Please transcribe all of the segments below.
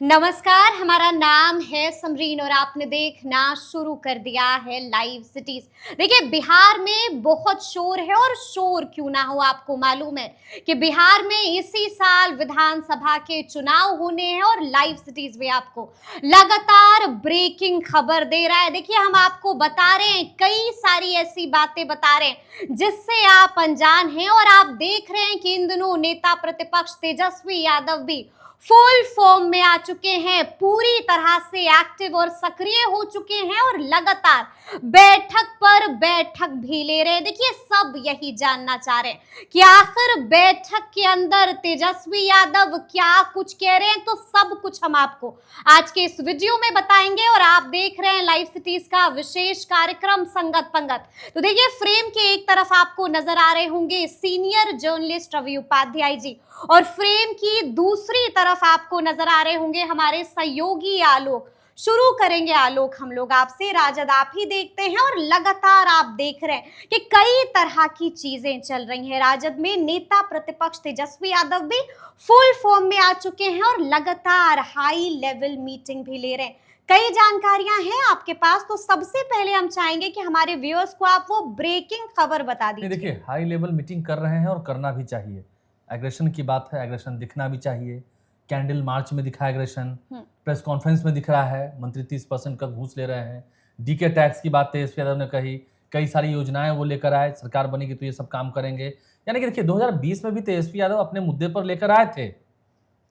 नमस्कार, हमारा नाम है समरीन और आपने देखना शुरू कर दिया है लाइव सिटीज। देखिए, बिहार में बहुत शोर है और शोर क्यों ना हो, आपको मालूम है कि बिहार में इसी साल विधानसभा के चुनाव होने हैं और लाइव सिटीज भी आपको लगातार ब्रेकिंग खबर दे रहा है। देखिए, हम आपको बता रहे हैं, कई सारी ऐसी बातें बता रहे हैं जिससे आप अनजान हैं और आप देख रहे हैं कि इन दिनों नेता प्रतिपक्ष तेजस्वी यादव भी फुल फॉर्म में आ चुके हैं, पूरी तरह से एक्टिव और सक्रिय हो चुके हैं और लगातार बैठक पर बैठक भी ले रहे हैं। देखिए, सब यही जानना चाह रहे हैं कि आखिर बैठक के अंदर तेजस्वी यादव क्या कुछ कह रहे हैं। तो सब कुछ हम आपको आज के इस वीडियो में बताएंगे और आप देख रहे हैं लाइव सिटीज का विशेष कार्यक्रम संगत पंगत। तो देखिए, फ्रेम के एक तरफ आपको नजर आ रहे होंगे सीनियर जर्नलिस्ट रवि उपाध्याय जी और फ्रेम की दूसरी तरफ आपको नजर आ रहे होंगे हमारे सहयोगी आलोक। शुरू करेंगे आलोक हम लोग आपसे। राजद आप ही देखते हैं और लगातार आप देख रहे हैं कि कई तरह की चीजें चल रही हैं राजद में। नेता प्रतिपक्ष तेजस्वी यादव भी फुल फॉर्म में आ चुके हैं और लगातार हाई लेवल मीटिंग भी ले रहे हैं। कई जानकारियां हैं आपके पास, तो सबसे पहले हम चाहेंगे कि हमारे व्यूअर्स को आप वो ब्रेकिंग खबर बता दीजिए। देखिए, हाई लेवल मीटिंग कर रहे हैं और करना भी चाहिए। एग्रेशन की बात है, एग्रेशन दिखना भी चाहिए। कैंडल मार्च में दिखा एग्रेशन, प्रेस कॉन्फ्रेंस में दिख रहा है मंत्री 30% का घूस ले रहे हैं। डीके टैक्स की बात तेजस्वी यादव ने कही, कई सारी योजनाएं वो लेकर आए, सरकार बनेगी तो ये सब काम करेंगे। यानी कि देखिए, 2020 में भी तेजस्वी यादव अपने मुद्दे पर लेकर आए थे,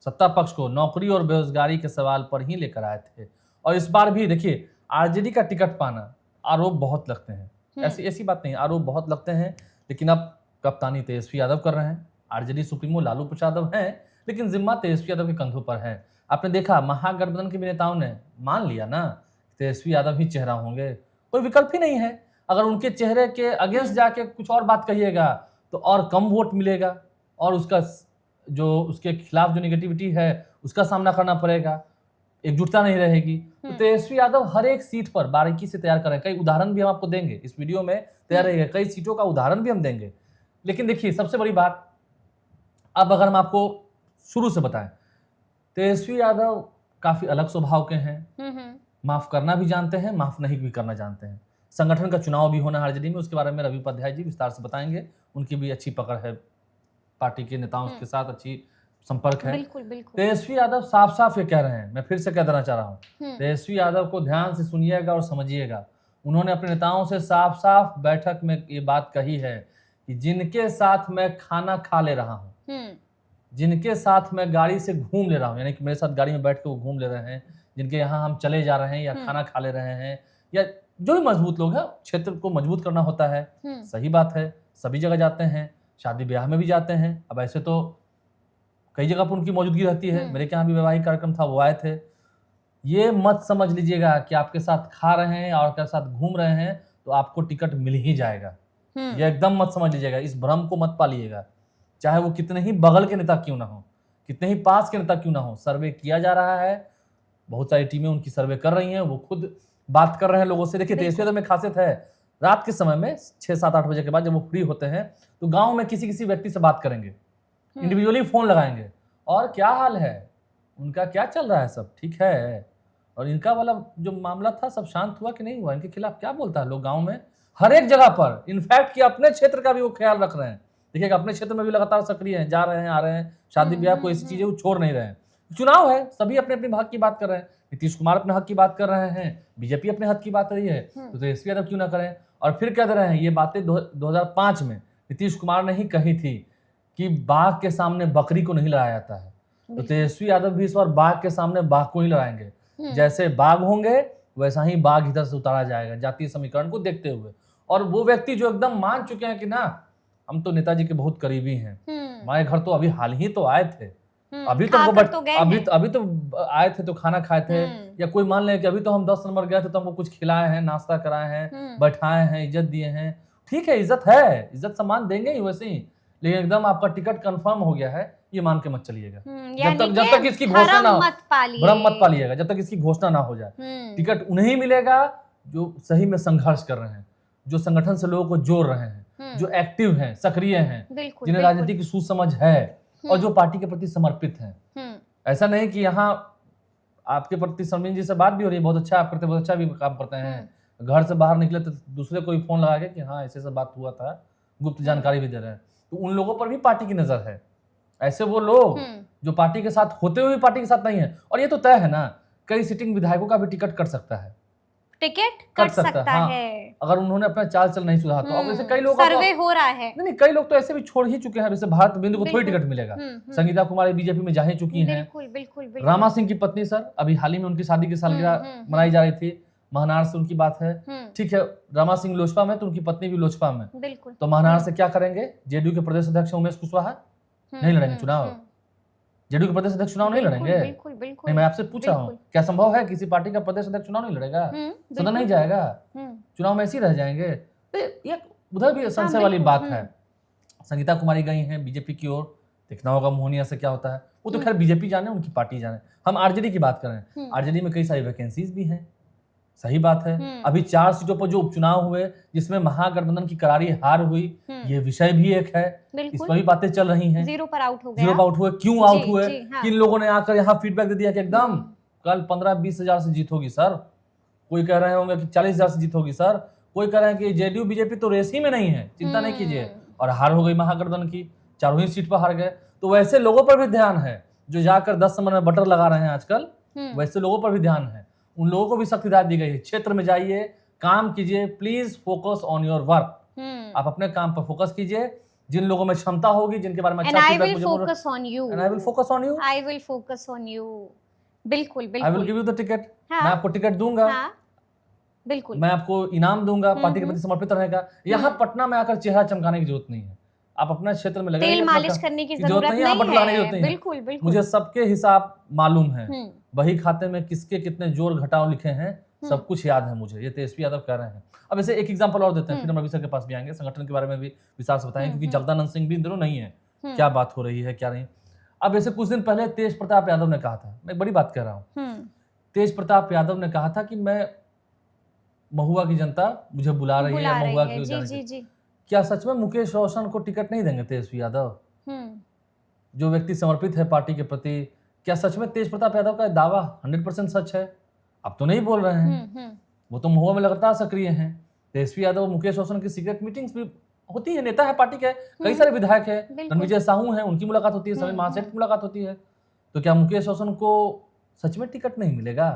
सत्ता पक्ष को नौकरी और बेरोजगारी के सवाल पर ही लेकर आए थे। और इस बार भी देखिए, आरजेडी का टिकट पाना, आरोप बहुत लगते हैं, ऐसी ऐसी बात नहीं, आरोप बहुत लगते हैं, लेकिन अब कप्तानी तेजस्वी यादव कर रहे हैं। आरजेडी सुप्रीमो लालू प्रसाद यादव हैं, लेकिन जिम्मा तेजस्वी यादव के कंधों पर है। आपने देखा, महागठबंधन के भी नेताओं ने मान लिया ना, तेजस्वी यादव ही चेहरा होंगे, कोई विकल्प ही नहीं है। अगर उनके चेहरे के अगेंस्ट जाके कुछ और बात कहिएगा तो और कम वोट मिलेगा और उसका जो उसके खिलाफ जो निगेटिविटी है उसका सामना करना पड़ेगा, एकजुटता नहीं रहेगी। तो तेजस्वी यादव हर एक सीट पर बारीकी से तैयार करें। कई उदाहरण भी हम आपको देंगे इस वीडियो में, तैयार रहिएगा, कई सीटों का उदाहरण भी हम देंगे। लेकिन देखिए, सबसे बड़ी बात, अब अगर हम आपको शुरू से बताएं, तेजस्वी यादव काफी अलग स्वभाव के हैं, माफ करना भी जानते हैं, माफ नहीं भी करना जानते हैं। संगठन का चुनाव भी होना है आरजेडी में, उसके बारे में रवि उपाध्याय जी विस्तार से बताएंगे। उनकी भी अच्छी पकड़ है, पार्टी के नेताओं के साथ अच्छी संपर्क है। बिल्कुल बिल्कुल। तेजस्वी यादव साफ साफ ये कह रहे हैं, मैं फिर से कह देना चाह रहा हूँ, तेजस्वी यादव को ध्यान से सुनिएगा और समझिएगा। उन्होंने अपने नेताओं से साफ साफ बैठक में ये बात कही है कि जिनके साथ मैं खाना खा ले रहा हूँ, जिनके साथ मैं गाड़ी से घूम ले रहा हूँ, यानी कि मेरे साथ गाड़ी में बैठ के वो घूम ले रहे हैं, जिनके यहाँ हम चले जा रहे हैं या खाना खा ले रहे हैं, या जो भी मजबूत लोग हैं, क्षेत्र को मजबूत करना होता है। सही बात है, सभी जगह जाते हैं, शादी ब्याह में भी जाते हैं। अब ऐसे तो कई जगह पर उनकी मौजूदगी रहती है, मेरे यहाँ भी वैवाहिक कार्यक्रम था, वो आए थे। ये मत समझ लीजिएगा कि आपके साथ खा रहे हैं और आपके साथ घूम रहे हैं तो आपको टिकट मिल ही जाएगा। ये एकदम मत समझ लीजिएगा, इस भ्रम को मत पालिएगा। चाहे वो कितने ही बगल के नेता क्यों ना हो, कितने ही पास के नेता क्यों ना हो, सर्वे किया जा रहा है, बहुत सारी टीमें उनकी सर्वे कर रही हैं, वो खुद बात कर रहे हैं लोगों से। देखिए, तेजस्वी यादव में खासियत है, रात के समय में 6, 7, 8 बजे के बाद जब वो फ्री होते हैं तो गांव में किसी किसी व्यक्ति से बात करेंगे, इंडिविजुअली फोन लगाएंगे, और क्या हाल है, उनका क्या चल रहा है, सब ठीक है, और इनका वाला जो मामला था सब शांत हुआ कि नहीं हुआ, इनके खिलाफ क्या बोलता है लोग गांव में, हर एक जगह पर। इनफैक्ट कि अपने क्षेत्र का भी वो ख्याल रख रहे हैं। देखिएगा, अपने क्षेत्र में भी लगातार सक्रिय हैं, जा रहे हैं, आ रहे हैं, शादी ब्याह कोई ऐसी चीजें वो छोड़ नहीं रहे हैं। चुनाव है, सभी अपने अपने हक की बात कर रहे हैं। नीतीश कुमार अपने हक की बात कर रहे हैं, बीजेपी अपने हक की बात कर रही है, तो तेजस्वी यादव क्यों ना करें। और फिर कह रहे हैं, ये बातें 2005 में नीतीश कुमार ने ही कही थी कि बाघ के सामने बकरी को नहीं लड़ाया जाता है, तो तेजस्वी यादव भी इस बार बाघ के सामने बाघ को ही लड़ाएंगे। जैसे बाघ होंगे वैसा ही बाघ इधर से उतारा जाएगा, जातीय समीकरण को देखते हुए। और वो व्यक्ति जो एकदम मान चुके हैं कि ना, हम तो नेताजी के बहुत करीबी हैं, हमारे घर तो अभी हाल ही तो आए थे, अभी तो अभी तो आए थे तो खाना खाए थे, या कोई मान ले कि अभी तो हम 10 नंबर गए थे तो हमको कुछ खिलाए हैं, नाश्ता कराए हैं, बैठाए हैं, इज्जत दिए हैं। ठीक है, इज्जत है, इज्जत सम्मान देंगे ही वैसे ही, लेकिन एकदम आपका टिकट कंफर्म हो गया है ये मान के मत चलिएगा। जब तक इसकी घोषणा ना हो, भ्रम मत पालिएगा, जब तक इसकी घोषणा ना हो जाए। टिकट उन्हें मिलेगा जो सही में संघर्ष कर रहे हैं, जो संगठन से लोगों को जोड़ रहे हैं, जो एक्टिव हैं, सक्रिय हैं, जिन्हें राजनीति की सूझ समझ है और जो पार्टी के प्रति समर्पित हैं। ऐसा नहीं कि यहाँ आपके प्रति सरमीन जी से बात भी हो रही है, बहुत अच्छा आप करते हैं, बहुत अच्छा भी काम करते हैं। घर से बाहर निकले तो दूसरे को भी फोन लगा के कि हाँ ऐसे बात हुआ था, गुप्त जानकारी भी दे रहे हैं। तो उन लोगों पर भी पार्टी की नजर है। ऐसे वो लोग जो पार्टी के साथ होते हुए भी पार्टी के साथ नहीं है, और ये तो तय है ना, कई सिटिंग विधायकों का भी टिकट कट सकता है, टिकट कट कट सकता हाँ, है अगर उन्होंने अपना चाल चल नहीं सुधारा तो। अब ऐसे कई लोग सर्वे हो रहा है। नहीं, कई लोग तो ऐसे भी छोड़ ही चुके हैं। जैसे भारत बिंदु को थोड़ी टिकट मिलेगा, संगीता कुमारी बीजेपी में जा ही चुकी हैं। बिल्कुल बिल्कुल बिल्कुल। रामा सिंह की पत्नी सर, अभी हाल ही में उनकी शादी की सालगिरह मनाई जा रही थी, महनार से उनकी बात है, ठीक है। रामा सिंह लोजपा में तो उनकी पत्नी भी लोजपा में, बिल्कुल। तो महनार से क्या करेंगे? जेडीयू के प्रदेश अध्यक्ष उमेश कुशवाहा नहीं लड़ेंगे चुनाव? जेडीयू के प्रदेश अध्यक्ष चुनाव नहीं लड़ेंगे? बिल्कुल बिल्कुल। नहीं, मैं आपसे पूछ रहा हूँ, क्या संभव है किसी पार्टी का प्रदेश अध्यक्ष चुनाव नहीं लड़ेगा? सदन नहीं जाएगा, चुनाव में ऐसे ही रह जाएंगे? तो ये उधर भी संशय वाली बात है। संगीता कुमारी गई हैं बीजेपी की ओर, देखना होगा मोहनिया से क्या होता है। वो तो खैर बीजेपी जाने, उनकी पार्टी जाने। हम आरजेडी की बात करें, आरजेडी में कई सारी वैकेंसीज भी हैं, सही बात है। अभी 4 सीटों पर जो उपचुनाव हुए जिसमें महागठबंधन की करारी हार हुई, ये विषय भी एक है, इस पर भी बातें चल रही हैं। 0 पर आउट हो गया। 0 पर आउट हुए, क्यों आउट हुए? किन लोगों ने आकर यहाँ फीडबैक दे दिया कि एकदम कल 15-20 हजार से जीत होगी सर। कोई कह रहे होंगे कि 40 हजार से जीत होगी सर। कोई कह रहे हैं कि जेडीयू बीजेपी तो रेस ही में नहीं है, चिंता नहीं कीजिए। और हार हो गई महागठबंधन की, 4 ही सीट पर हार गए। तो वैसे लोगों पर भी ध्यान है जो जाकर 10 नंबर में बटर लगा रहे हैं आजकल, वैसे लोगों पर भी ध्यान है। उन लोगों को भी सख्त हिदायत दी गई है, क्षेत्र में जाइए, काम कीजिए, please focus on your work. आप अपने काम पर फोकस कीजिए। जिन लोगों में क्षमता होगी, जिनके बारे में अच्छा फीडबैक मुझे focus on you, and I will focus on you, I will focus on you. बिल्कुल बिल्कुल। I will give you the ticket. मैं आपको टिकट दूंगा, बिल्कुल। मैं आपको इनाम दूंगा, पार्टी के प्रति समर्पित रहेगा। यहाँ पटना में आकर चेहरा चमकाने की जरूरत नहीं है। आप अपना क्षेत्र में लगे, तेल मालिश करने की जरूरत नहीं है। बिल्कुल बिल्कुल। मुझे सबके हिसाब मालूम है, वही खाते में किसके कितने जोड़ घटाव लिखे हैं, सब कुछ याद है मुझे। ये तेजस्वी यादव कह रहे हैं। अब ऐसे एक एग्जांपल और देते हैं, फिर हम रवि सर के पास भी आएंगे, संगठन के बारे में भी विस्तार से बताएंगे, क्योंकि जगदानंद सिंह भी इन दिनों नहीं है, क्या बात हो रही है क्या नहीं। अब ऐसे कुछ दिन पहले तेज प्रताप यादव ने कहा था, मैं बड़ी बात कह रहा हूँ, तेज प्रताप यादव ने कहा था कि मैं महुआ की जनता मुझे बुला रही है, महुआ की। क्या सच में मुकेश रोशन को टिकट नहीं देंगे तेजस्वी यादव, जो व्यक्ति समर्पित है पार्टी के प्रति? क्या सच में तेज प्रताप यादव का दावा 100% सच है? अब तो नहीं बोल रहे हैं, वो तो महुआ में लगातार सक्रिय हैं। तेजस्वी यादव, मुकेश रोशन की सीक्रेट मीटिंग्स भी होती है, नेता है पार्टी के, कई सारे विधायक है, रणविजय साहू हैं, उनकी मुलाकात होती है, सभी महासेठ की मुलाकात होती है। तो क्या मुकेश रोशन को सच में टिकट नहीं मिलेगा?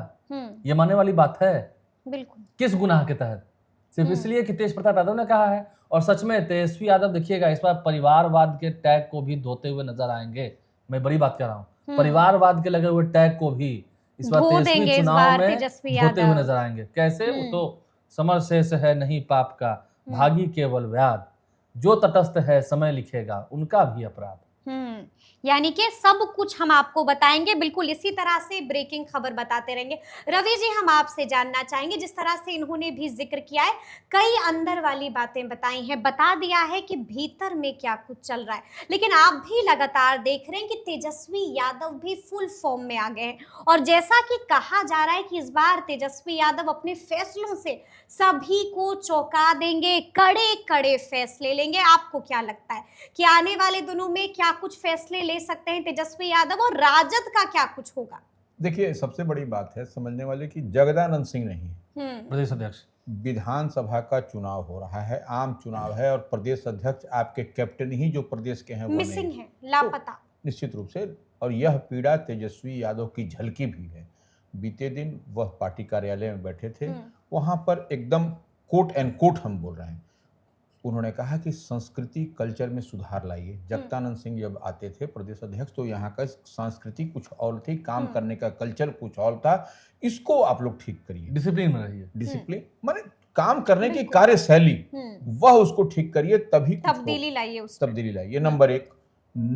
ये मानने वाली बात है? बिल्कुल। किस गुनाह के तहत? सिर्फ इसलिए कि तेज प्रताप यादव ने कहा है। और सच में तेजस्वी यादव देखिएगा इस बार परिवारवाद के टैग को भी धोते हुए नजर आएंगे। मैं बड़ी बात कर रहा हूँ, परिवारवाद के लगे हुए टैग को भी इस बार तेजस्वी चुनाव में धोते हुए नजर आएंगे। कैसे? वो तो समर शेष है नहीं पाप का, भागी केवल व्याध, जो तटस्थ है समय लिखेगा उनका भी अपराध। यानी कि सब कुछ हम आपको बताएंगे। बिल्कुल इसी तरह से ब्रेकिंग खबर बताते रहेंगे। रवि जी, हम आपसे जानना चाहेंगे, जिस तरह से इन्होंने भी जिक्र किया है, कई अंदर वाली बातें बताई हैं, बता दिया है कि भीतर में क्या कुछ चल रहा है, लेकिन आप भी लगातार देख रहे हैं कि तेजस्वी यादव भी फुल फॉर्म में आ गए हैं। और जैसा कि कहा जा रहा है कि इस बार तेजस्वी यादव अपने फैसलों से सभी को चौंका देंगे, कड़े कड़े फैसले लेंगे। आपको क्या लगता है कि आने वाले दिनों में क्या कुछ फैसले ले सकते हैं तेजस्वी यादव, और राजद का क्या कुछ होगा? देखिए, सबसे बड़ी बात है समझने वाले की जगदानंद सिंह नहीं है प्रदेश अध्यक्ष। विधानसभा का चुनाव हो रहा है, आम चुनाव है, और प्रदेश अध्यक्ष आपके कैप्टन ही जो प्रदेश के हैं वो मिसिंग है, लापता। तो निश्चित रूप से, और यह पीड़ा तेजस्वी यादव की झलकी भी है। बीते दिन वह पार्टी कार्यालय में बैठे थे, वहां पर एकदम कोट एंड कोट हम बोल रहे हैं, उन्होंने कहा कि संस्कृति कल्चर में सुधार लाइए। जगदानंद सिंह जब आते थे प्रदेश अध्यक्ष तो यहाँ का संस्कृति कुछ और थी, काम करने का कल्चर कुछ और था, इसको आप लोग ठीक करिए, डिसिप्लिन में रहिए। डिसिप्लिन माने काम करने की कार्यशैली, वह उसको ठीक करिए, तभी तब्दीली लाइए, तब्दीली लाइए। नंबर 1।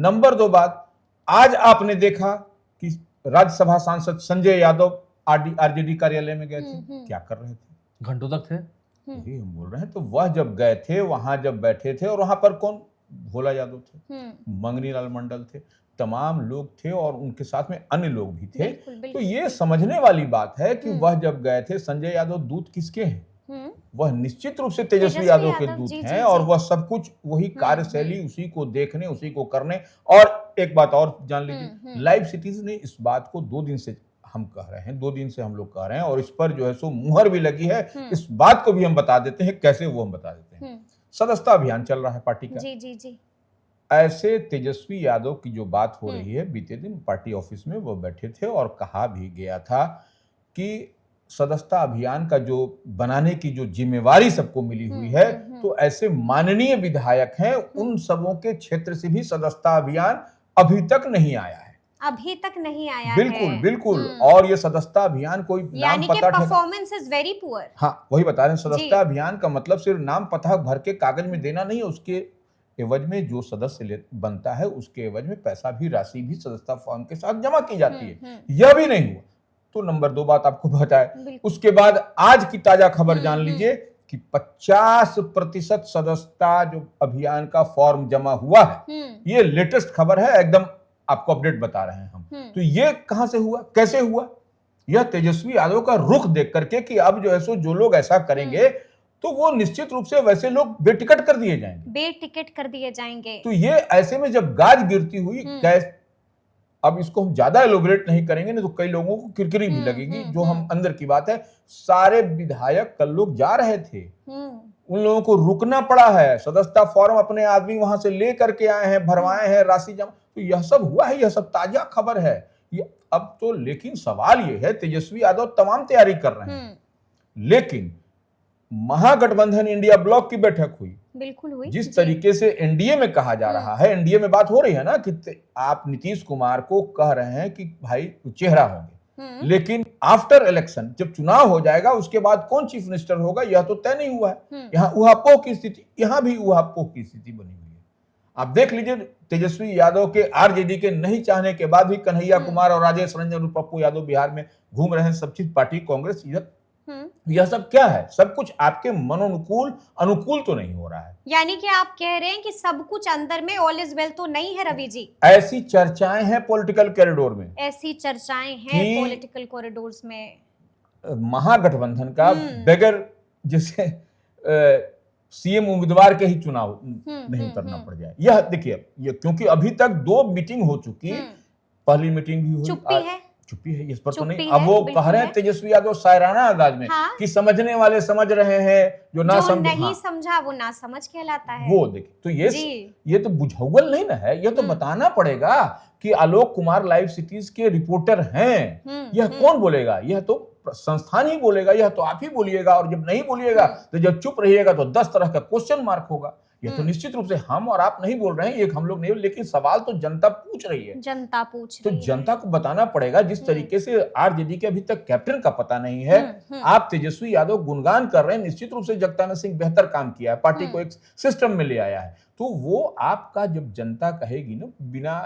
नंबर 2 बात, आज आपने देखा कि राज्यसभा सांसद संजय यादव आरजेडी कार्यालय में गए थे, क्या कर रहे थे? घंटों तक थे। यही हम बोल रहे हैं। तो वह जब गए थे, वहां जब बैठे थे, और वहां पर कौन? भोला यादव थे, मंगनी लाल मंडल थे, तमाम लोग थे, और उनके साथ में अन्य लोग भी थे। तो ये समझने वाली बात है कि वह जब गए थे, संजय यादव दूत किसके हैं? वह निश्चित रूप से तेजस्वी यादव के दूत हैं, और वह सब कुछ वही कार्यशैली, उसी को देखने, उसी को करने। और एक बात और जान लीजिए, लाइव सिटीज ने इस बात को 2 दिन से हम कह रहे हैं, 2 दिन से हम लोग कह रहे हैं, और इस पर जो है सो मुहर भी लगी है। इस बात को भी हम बता देते हैं, कैसे वो हम बता देते हैं। सदस्यता अभियान चल रहा है पार्टी का। जी जी जी। ऐसे तेजस्वी यादव की जो बात हो रही है, बीते दिन पार्टी ऑफिस में वो बैठे थे और कहा भी गया था कि सदस्यता अभियान का जो बनाने की जो जिम्मेवारी सबको मिली हुई है, तो ऐसे माननीय विधायक हैं, उन सबों के क्षेत्र से भी सदस्यता अभियान अभी तक नहीं आया है। अभी तक नहीं आया बिल्कुल है। बिल्कुल। और ये सदस्यता अभियान कोई नाम यानी कि पता परफॉर्मेंस इज वेरी पुअर। हाँ, वही बता रहे हैं। सदस्यता अभियान का मतलब सिर्फ नाम पता भर के कागज में देना नहीं है, उसके एवज में जो सदस्य बनता है उसके एवज में पैसा भी, राशि भी सदस्यता फॉर्म के साथ जमा की जाती है। यह भी नहीं हुआ तो नंबर 2 बात आपको बताए। उसके बाद आज की ताजा खबर जान लीजिए कि 50% सदस्यता जो अभियान का फॉर्म जमा हुआ है, ये लेटेस्ट खबर है, एकदम आपको अपडेट बता रहे हैं हम। तो ये कहां से हुआ, कैसे हुआ? यह तेजस्वी यादव का रुख देख करके कि अब जो है सो जो लोग ऐसा करेंगे तो वो निश्चित रूप से वैसे लोग बेटिकट कर दिए जाएंगे, बेटिकट कर दिए जाएंगे। तो ये ऐसे में जब गाज गिरती हुई अब इसको हम ज्यादा एलोबरेट नहीं करेंगे, नहीं तो कई लोगों को किरकिरी भी लगेगी। जो हम अंदर की बात है, सारे विधायक कल लोग जा रहे थे, उन लोगों को रुकना पड़ा है, सदस्यता फॉर्म अपने आदमी वहां से ले करके आए हैं, भरवाए हैं, राशि जमा, तो यह सब हुआ है, यह सब ताजा खबर है ये अब तो। लेकिन सवाल यह है, तेजस्वी यादव तमाम तैयारी कर रहे हैं, लेकिन महागठबंधन इंडिया ब्लॉक की बैठक हुई, बिल्कुल हुई। जिस तरीके से एनडीए में कहा जा रहा है, एनडीए में बात हो रही है ना कि आप नीतीश कुमार को कह रहे हैं कि भाई चेहरा होंगे, लेकिन आफ्टर इलेक्शन जब चुनाव हो जाएगा उसके बाद कौन चीफ मिनिस्टर होगा यह तो तय नहीं हुआ है। यहाँ ऊहापोह की स्थिति, यहाँ भी ऊहापोह की स्थिति बनी हुई है। आप देख लीजिए, तेजस्वी यादव के आरजेडी के नहीं चाहने के बाद भी कन्हैया कुमार और राजेश रंजन और पप्पू यादव बिहार में घूम रहे हैं, सब चीज पार्टी कांग्रेस। यह सब क्या है? सब कुछ आपके मनोनुकूल अनुकूल तो नहीं हो रहा है। यानी कि आप कह रहे हैं कि सब कुछ अंदर में ऑल इज वेल तो नहीं है रवि जी? ऐसी चर्चाएं हैं पॉलिटिकल कॉरिडोर में, ऐसी चर्चाएं हैं पॉलिटिकल कॉरिडोर्स में, महागठबंधन का बगैर जैसे सीएम उम्मीदवार के ही चुनाव नहीं उतरना पड़ जाए। यह देखिए, ये क्योंकि अभी तक 2 मीटिंग हो चुकी, पहली मीटिंग भी हुई, चुप्पी है इस पर तो नहीं। अब वो कह रहे हैं तेजस्वी यादव शायराना अंदाज में कि समझने वाले समझ रहे हैं, जो ना नहीं समझा वो ना समझ कहलाता है। वो देखिए, तो ये तो बुझौल नहीं ना है, ये तो बताना पड़ेगा कि आलोक कुमार लाइव सिटीज के रिपोर्टर हैं। यह कौन बोलेगा? यह तो संस्थान ही बोलेगा, यह तो आप ही बोलिएगा, और जब नहीं बोलिएगा तो जब चुप रहिएगा तो 10 तरह का क्वेश्चन मार्क होगा। ये तो निश्चित रूप से हम और आप नहीं बोल रहे हैं, एक हम लोग नहीं, लेकिन सवाल तो जनता पूछ रही है, जनता पूछ रही तो जनता को बताना पड़ेगा। जिस तरीके से आरजेडी के अभी तक कैप्टन का पता नहीं है, आप तेजस्वी यादव गुणगान कर रहे हैं, निश्चित रूप से जगतानंद सिंह बेहतर काम किया है, पार्टी को एक सिस्टम में ले आया है, तो वो आपका जब जनता कहेगी ना, बिना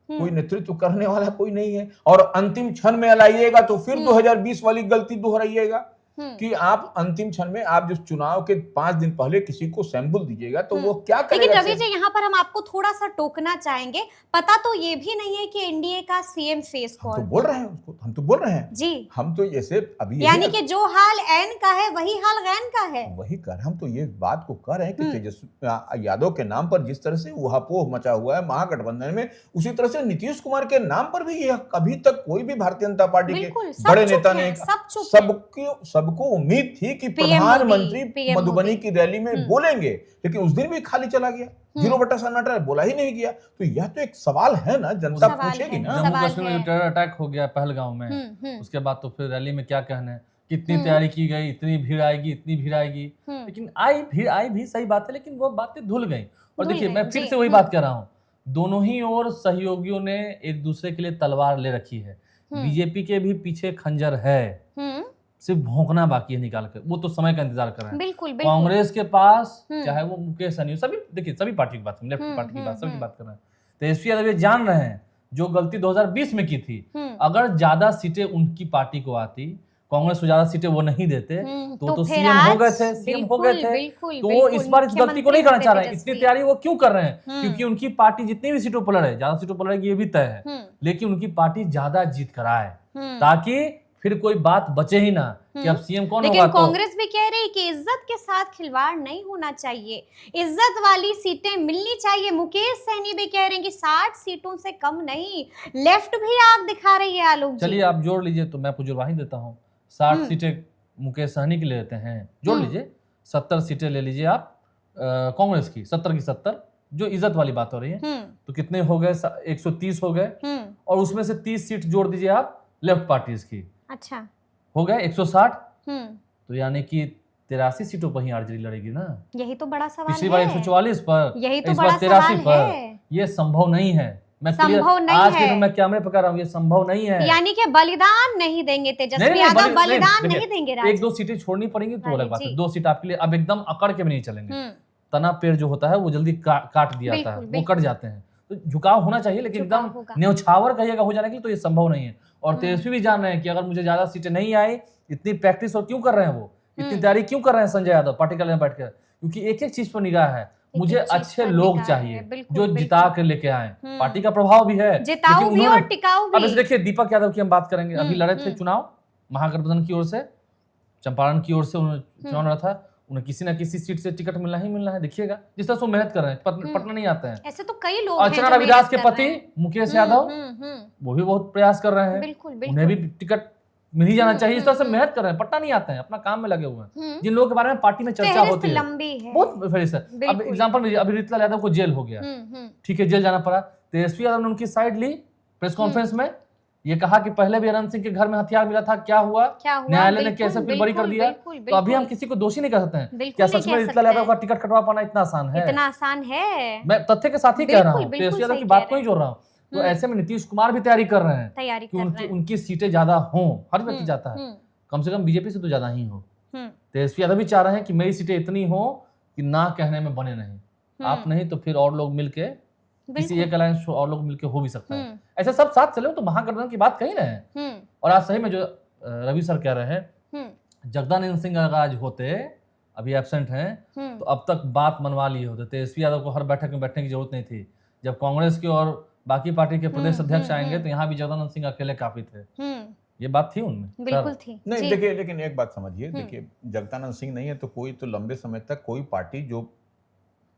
कोई नेतृत्व करने वाला कोई नहीं है, और अंतिम क्षण में लाइएगा तो फिर 2020 वाली गलती दोहराइएगा कि आप अंतिम क्षण में आप जिस चुनाव के 5 दिन पहले किसी को सैंपल दीजिएगा तो वो क्या करेगा। लेकिन रवि जी, यहाँ पर हम आपको थोड़ा सा टोकना चाहेंगे, पता तो ये भी नहीं है कि एनडीए का सीएम फेस कौन। हम तो बोल रहे हैं उसको, हम तो बोल रहे हैं जी, हम तो जैसे अभी, यानी कि जो हाल एन का है वही हाल गैन का है, वही कर हम तो ये बात को कर रहे हैं कि तेजस्वी यादव के नाम पर जिस तरह से ऊहापोह मचा हुआ है महागठबंधन में, उसी तरह से नीतीश कुमार के नाम पर भी यह कभी तक कोई भी भारतीय जनता पार्टी के बड़े नेता ने, सबको उम्मीद थी कि प्रधानमंत्री मधुबनी की रैली में बोलेंगे, लेकिन उस दिन भी खाली चला गया, 0 सन्नाटा, बोला ही नहीं गया। तो यह तो एक सवाल है ना, जनता पूछेगी ना। जम्मू कश्मीर में टेरर अटैक हो गया पहलगांव में, उसके बाद तो फिर रैली में क्या कहना है, कितनी तैयारी की गई, इतनी भीड़ आएगी, इतनी भीड़ आएगी, लेकिन भीड़ आई भी, सही बात है, लेकिन वो बातें धुल गई। और देखिए, मैं फिर से वही बात कर रहा हूँ, दोनों ही ओर सहयोगियों ने एक दूसरे के लिए तलवार ले रखी है। बीजेपी के भी पीछे खंजर है, सिर्फ भौंकना बाकी है निकाल कर, वो तो समय का इंतजार कर रहे हैं। बिल्कुल। कांग्रेस के पास चाहे वो मुकेश सहनी, सभी देखिए, सभी पार्टी की बात, लेफ्ट पार्टी की बात, सबकी बात कर रहे हैं। तेजस्वी यादव ये जान रहे हैं जो गलती 2020 में की थी, अगर ज्यादा सीटें उनकी पार्टी को आती, कांग्रेस को ज्यादा सीटें वो नहीं देते तो सीएम हो गए थे, तो वो इस बार इस गलती को नहीं करना चाह रहे हैं। इतनी तैयारी वो क्यों कर रहे हैं? क्योंकि उनकी पार्टी जितनी भी सीटों पर लड़े, ज्यादा सीटों पर लड़ेगी ये भी तय है, लेकिन उनकी पार्टी ज्यादा जीत कराए, ताकि फिर कोई बात बचे ही ना कि अब सीएम कौन होगा। लेकिन तो कांग्रेस भी कह रही कि इज्जत के साथ खिलवाड़ नहीं होना चाहिए, इज्जत वाली सीटें मिलनी चाहिए। मुकेश सहनी भी कह रहे हैं कि 60 सीटों से कम नहीं। लेफ्ट भी आग दिखा रही है आलोक जी। चलिए आप जोड़ लीजिए, तो मैं आपको जुड़वा ही देता हूँ। 60 सीटें मुकेश सहनी की ले लेते हैं, जोड़ लीजिए 70 सीटें ले लीजिए आप कांग्रेस की, 70 की 70, जो इज्जत वाली बात हो रही है। तो कितने हो गए, 130 हो गए, और उसमें से 30 सीट जोड़ दीजिए आप लेफ्ट पार्टीज की। अच्छा, हो गए 160। तो यानी कि 83 सीटों पर ही आरजेडी लड़ेगी ना। यही तो बड़ा सवाल पिछली बार है। 144 पर, यही तो इस बड़ा बार 83 सवाल पर। है। ये संभव नहीं है। मैं संभव नहीं आज है। के मैं कैमरे पर कह रहा हूँ, ये संभव नहीं है। यानी कि बलिदान नहीं देंगे तेजस्वी यादव, बलिदान नहीं देंगे राज। 1-2 सीटें छोड़नी पड़ेंगी तो अलग बात है। 2 सीट आपके लिए अब एकदम अकड़ के भी नहीं चलेंगे। तना पेड़ जो होता है वो जल्दी काट दिया जाता है, वो कट जाते हैं। तो झुकाव होना चाहिए, लेकिन एकदम न्यौछावर कहिएगा हो जाने के लिए तो ये संभव नहीं है। और तेजस्वी भी जान रहे हैं कि अगर मुझे ज्यादा सीटें नहीं आई, इतनी प्रैक्टिस और क्यों कर रहे हैं, वो इतनी तैयारी क्यों कर रहे हैं संजय यादव पार्टी कार्यालय में बैठकर, क्योंकि एक एक चीज पर निगाह है। मुझे अच्छे लोग चाहिए जो जिता कर लेके आए। पार्टी का प्रभाव भी है, जिताऊ भी और टिकाऊ भी। अब देखिए दीपक यादव की हम बात करेंगे। अभी लड़े थे चुनाव महागठबंधन की ओर से, चंपारण की ओर से उन्होंने चुनाव लड़ा था। उन्हें किसी ना किसी सीट से टिकट मिलना ही मिलना है। देखिएगा जिस तरह से वो मेहनत कर रहे हैं, पटना नहीं आते हैं। ऐसे तो कई लोग हैं। अर्चना रविदास के पति मुकेश यादव, वो भी बहुत प्रयास कर रहे हैं। बिल्कुल, उन्हें भी टिकट मिल ही जाना चाहिए। इस तरह से मेहनत कर रहे हैं, पटना नहीं आते हैं, अपना काम में लगे हुए हैं। जिन लोगों के बारे में पार्टी में चर्चा होती है, लंबी है बहुत फहरिस्त है। अब एग्जांपल अभी रीतलाल यादव को जेल हो गया, ठीक है, जेल जाना पड़ा। तेजस्वी यादव ने उनकी साइड ली प्रेस कॉन्फ्रेंस में, ये कहा कि पहले भी अनंत सिंह के घर में हथियार मिला था, क्या हुआ, न्यायालय ने कैसे फिर बरी कर दिया। तो अभी हम किसी को दोषी नहीं कर सकते हैं। क्या सच में रीतलाल यादव का टिकट कटवा पाना इतना आसान है? इतना आसान है? मैं तथ्य के साथ ही कह रहा हूँ, तेजस्वी यादव की बात को ही जोड़ रहा हूँ। तो ऐसे में नीतीश कुमार भी तैयारी कर रहे हैं कि उनकी सीटें ज्यादा हों। हर व्यक्ति चाहता है कम से कम बीजेपी से तो ज्यादा ही हो। तेजस्वी यादव भी चाह रहे हैं कि मेरी सीटें इतनी हो कि ना कहने में बने नहीं। आप नहीं तो फिर और लोग मिलके, किसी एक अलायंस और लोग मिलके हो भी सकता है। ऐसे सब साथ चले तो महागठबंधन की बात कही रहे हैं। और आज सही में जो रवि सर कह रहे हैं, जगदानंद सिंह अगर आज होते, अभी एब्सेंट हैं, तो अब तक बात मनवा लिए होते। तेजस्वी यादव को हर बैठक में बैठने की जरूरत नहीं थी। जब कांग्रेस के और बाकी पार्टी के प्रदेश अध्यक्ष आएंगे तो यहाँ भी जगदानंद सिंह अकेले काफी थे। ये बात थी उनमें, बिल्कुल थी। नहीं देखिए, लेकिन एक बात समझिए, देखिए जगदानंद सिंह नहीं है तो कोई तो लंबे समय तक कोई पार्टी जो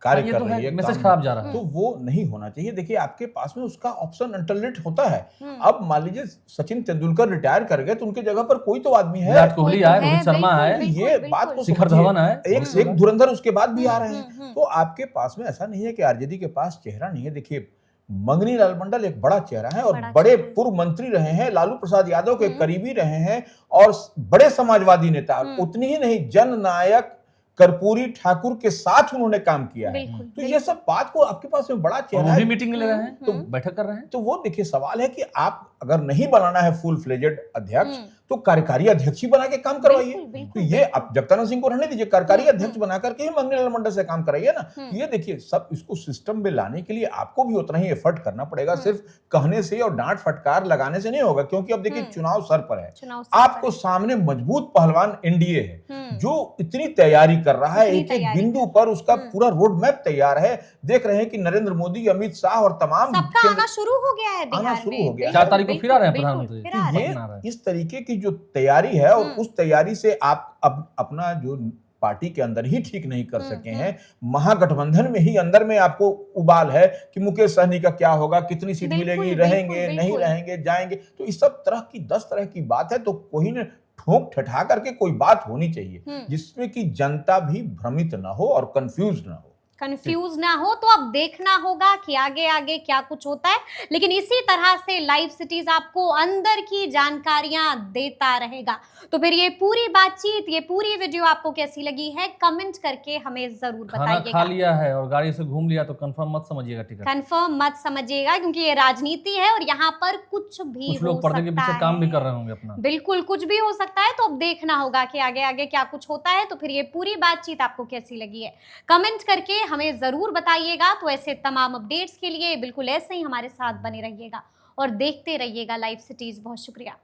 कार्य कर रही है, मैसेज खराब जा रहा है, तो वो नहीं होना चाहिए। देखिए आपके पास में उसका ऑप्शन अल्टरनेट होता है। अब मान लीजिए सचिन तेंदुलकर रिटायर कर गए तो उनकी जगह पर कोई तो आदमी है, विराट कोहली आए, रोहित शर्मा आए, ये बात को शिखर धवन आए, एक धुरंधर उसके बाद भी आ रहे हैं। तो आपके पास में ऐसा नहीं है कि आरजेडी के पास चेहरा नहीं है। देखिए मंगनी लाल मंडल एक बड़ा चेहरा है और बड़े पूर्व मंत्री रहे हैं, लालू प्रसाद यादव के करीबी रहे हैं और बड़े समाजवादी नेता। उतनी ही नहीं, जननायक कर्पूरी ठाकुर के साथ उन्होंने काम किया है। तो ये सब बात को आपके पास में बड़ा चेहरा है, मीटिंग ले रहे हैं, तो बैठक कर रहे हैं। तो वो देखिए सवाल है कि आप अगर नहीं बनाना है फुल फ्लेजेड अध्यक्ष तो कार्यकारी अध्यक्ष ही बना के काम करवाइए। तो ये आप जगदानंद सिंह को रहने दीजिए, कार्यकारी अध्यक्ष बना करके ही मंगनी लाल मंडल से काम कराइए ना। ये देखिए सब इसको सिस्टम में लाने के लिए आपको भी उतना ही एफर्ट करना पड़ेगा। सिर्फ कहने से और डांट फटकार लगाने से नहीं होगा, क्योंकि अब देखिए चुनाव सर पर है। आपको सामने मजबूत पहलवान एनडीए है जो इतनी तैयारी कर रहा है, एक एक बिंदु पर उसका पूरा रोड मैप तैयार है। देख रहे हैं कि नरेंद्र मोदी, अमित शाह और तमाम सबका आना शुरू हो गया है बिहार में, 4 तारीख को फिर आ रहे हैं प्रधानमंत्री। ये इस तरीके की जो तैयारी है और उस तैयारी से आप अब अपना जो पार्टी के अंदर ही ठीक नहीं कर सके हैं, महागठबंधन में ही अंदर में आपको उबाल है कि मुकेश सहनी का क्या होगा, कितनी सीट मिलेगी, रहेंगे नहीं रहेंगे, जाएंगे। तो इस सब तरह की 10 तरह की बात है। तो कोई ने ठोक ठठा करके कोई बात होनी चाहिए जिसमें कि जनता भी भ्रमित ना हो और कंफ्यूज ना हो। कंफ्यूज ना हो। तो अब देखना होगा कि आगे आगे क्या कुछ होता है। लेकिन इसी तरह से लाइव सिटीज आपको अंदर की जानकारियां देता रहेगा। तो फिर ये पूरी बातचीत, ये पूरी वीडियो आपको कैसी लगी है, कमेंट करके हमें जरूर बताइएगा। खा लिया है और गाड़ी से घूम लिया तो कंफर्म मत समझिएगा टिकट, कंफर्म मत समझिएगा, क्योंकि ये राजनीति है और यहाँ पर कुछ भी कुछ लोग पर्दे के पीछे काम भी कर रहे होंगे अपना। बिल्कुल कुछ भी हो सकता है। तो अब देखना होगा कि आगे आगे क्या कुछ होता है। तो फिर ये पूरी बातचीत आपको कैसी लगी है, कमेंट करके हमें जरूर बताइएगा। तो ऐसे तमाम अपडेट्स के लिए बिल्कुल ऐसे ही हमारे साथ बने रहिएगा और देखते रहिएगा लाइव सिटीज। बहुत शुक्रिया।